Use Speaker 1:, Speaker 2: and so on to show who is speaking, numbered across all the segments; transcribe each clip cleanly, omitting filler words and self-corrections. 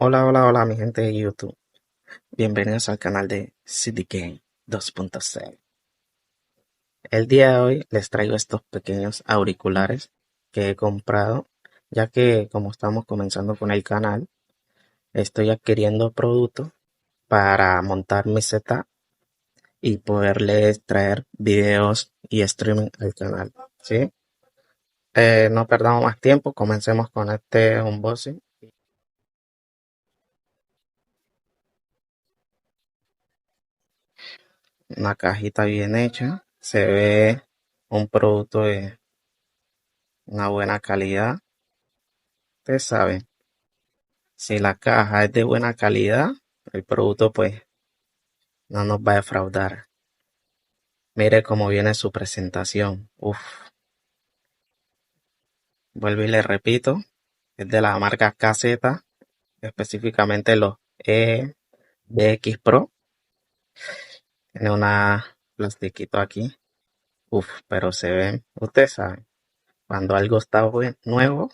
Speaker 1: Hola, hola, hola, mi gente de YouTube. Bienvenidos al canal de City Game 2.0. El día de hoy les traigo estos pequeños auriculares que he comprado, ya que como estamos comenzando con el canal, estoy adquiriendo productos para montar mi setup y poderles traer videos y streaming al canal, ¿sí? No perdamos más tiempo, comencemos con este unboxing. Una cajita bien hecha, se ve un producto de una buena calidad. Ustedes saben, si la caja es de buena calidad, el producto pues no nos va a defraudar. Mire cómo viene su presentación. Uf, vuelvo y le repito, es de la marca KZ, específicamente los EBX Pro. Tiene una plastiquito aquí. Uf, pero se ven, ustedes saben, cuando algo está nuevo,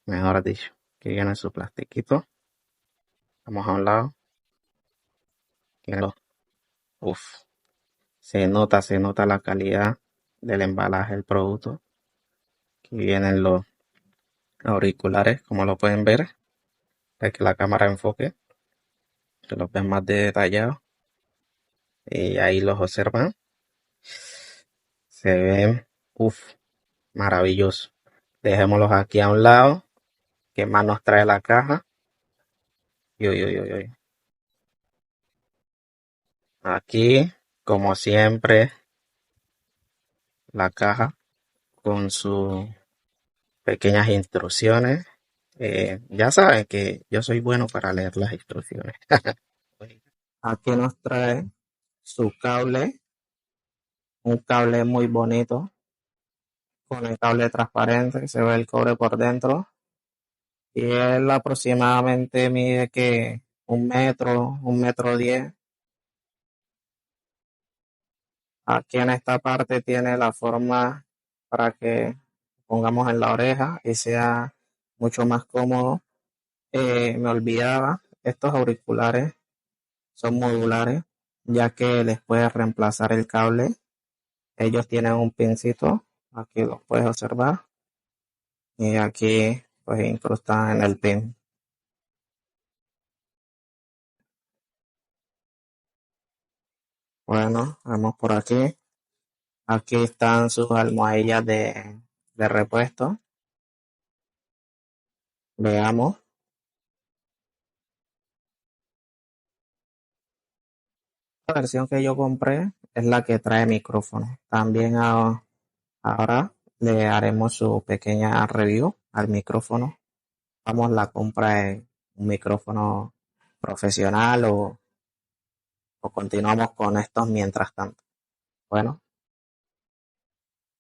Speaker 1: mejor dicho, que viene su plastiquito. Vamos a un lado. Uf, se nota la calidad del embalaje del producto. Aquí vienen los auriculares, como lo pueden ver, para que la cámara enfoque, que los ven más de detallado. Y ahí los observan. Se ven, uff, maravilloso. Dejémoslos aquí a un lado. ¿Qué más nos trae la caja? Yo, yo, yo, yo. Aquí, como siempre, la caja con sus pequeñas instrucciones. Ya saben que yo soy bueno para leer las instrucciones. Aquí nos trae su cable, un cable muy bonito, con el cable transparente, se ve el cobre por dentro, y él aproximadamente mide que 1 metro, 1 metro 10. Aquí en esta parte tiene la forma para que pongamos en la oreja y sea mucho más cómodo. Me olvidaba, estos auriculares son modulares, ya que les puedes reemplazar el cable. Ellos tienen un pincito, aquí lo puedes observar, y aquí pues incrustan en el pin. Bueno, vemos por aquí. Aquí están sus almohadillas de repuesto. Veamos. La versión que yo compré es la que trae micrófono. También ahora le haremos su pequeña review al micrófono. Vamos, la compra de un micrófono profesional o continuamos con estos mientras tanto. Bueno,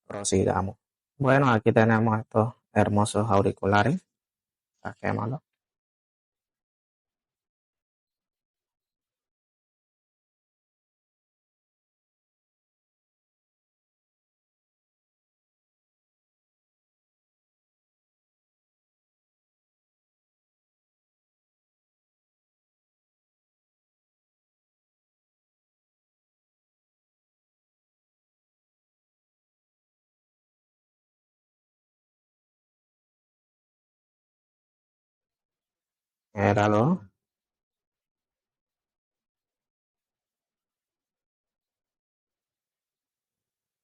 Speaker 1: prosigamos. Bueno, aquí tenemos estos hermosos auriculares. Saquémoslos. Míralo.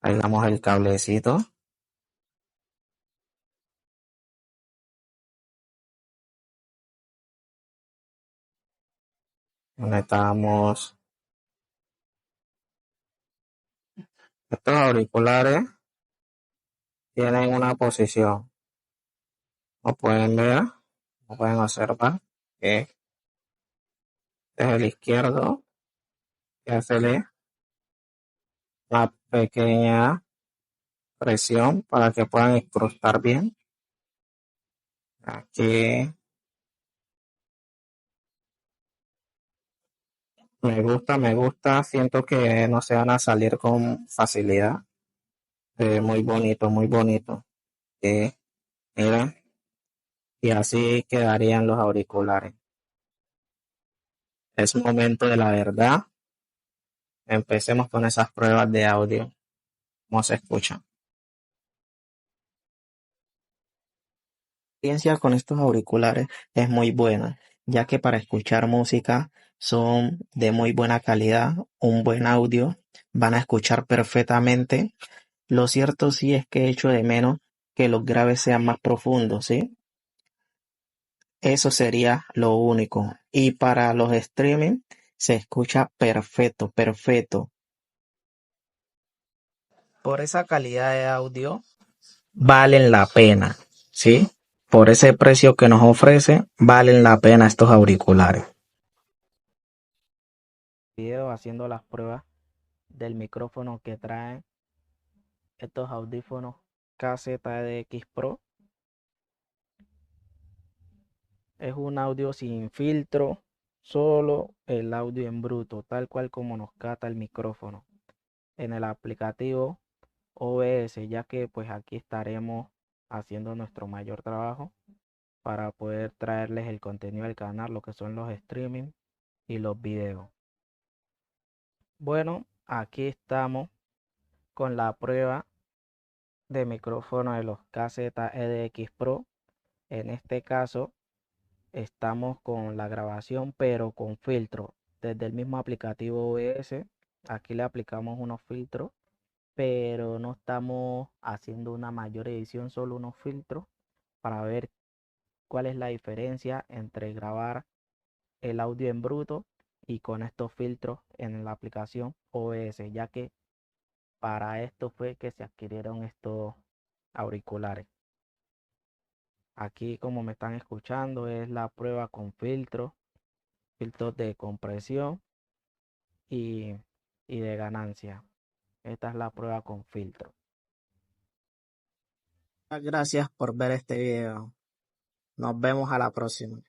Speaker 1: Ahí damos el cablecito. Conectamos estos auriculares. Tienen una posición. Como pueden ver, como pueden observar, que este es el izquierdo, que hace una pequeña presión para que puedan incrustar bien. Aquí me gusta, siento que no se van a salir con facilidad. Muy bonito, muy bonito. Mira, y así quedarían los auriculares. Es momento de la verdad. Empecemos con esas pruebas de audio. ¿Cómo se escucha? La experiencia con estos auriculares es muy buena, ya que para escuchar música son de muy buena calidad, un buen audio, van a escuchar perfectamente. Lo cierto sí es que echo de menos que los graves sean más profundos, ¿sí? Eso sería lo único. Y para los streaming se escucha perfecto, perfecto. Por esa calidad de audio valen la pena, ¿sí? Por ese precio que nos ofrece, valen la pena estos auriculares. Video haciendo las pruebas del micrófono que traen estos audífonos KZDX Pro. Es un audio sin filtro, solo el audio en bruto, tal cual como nos capta el micrófono en el aplicativo OBS, ya que pues aquí estaremos haciendo nuestro mayor trabajo para poder traerles el contenido del canal, lo que son los streaming y los videos. Bueno, aquí estamos con la prueba de micrófono de los KZEDX Pro. En este caso estamos con la grabación pero con filtro desde el mismo aplicativo OBS. Aquí le aplicamos unos filtros, pero no estamos haciendo una mayor edición, solo unos filtros para ver cuál es la diferencia entre grabar el audio en bruto y con estos filtros en la aplicación OBS, ya que para esto fue que se adquirieron estos auriculares. Aquí, como me están escuchando, es la prueba con filtros de compresión y, y de ganancia. Esta es la prueba con filtro. Gracias por ver este video. Nos vemos a la próxima.